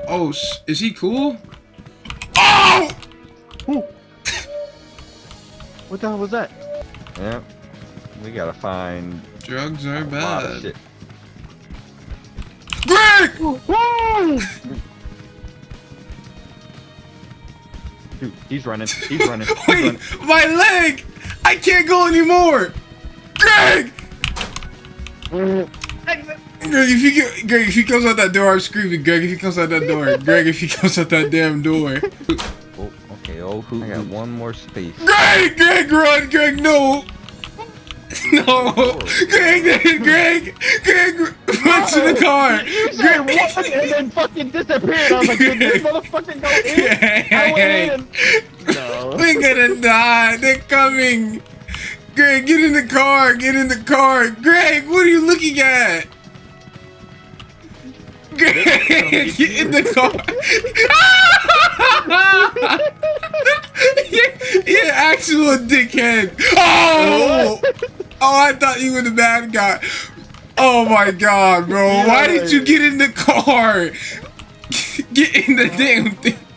Oh, is he cool? Oh! Ooh. What the hell was that? Yep. We gotta find Drugs are a lot of bad. shit. Greg! Whoa! Dude, he's running. He's running. He's Wait, running. my leg! I can't go anymore! Greg! Greg, if he comes out that door, I'm screaming. Greg, if he comes out that door. Greg, if he comes out that damn door. Oh, okay. Oh, I got one more space. Greg, run! Greg, no! No! Greg, run to the car! You said what and then fucking disappeared. I was like, did this motherfucker go in? I went in. No. We're gonna die! They're coming! Greg, get in the car! Get in the car! Greg, what are you looking at? Greg, get in the car! You're actual dickhead! Oh! Oh, I thought you were the bad guy. Oh my god, bro. Why did you get in the car? Get in the damn thing.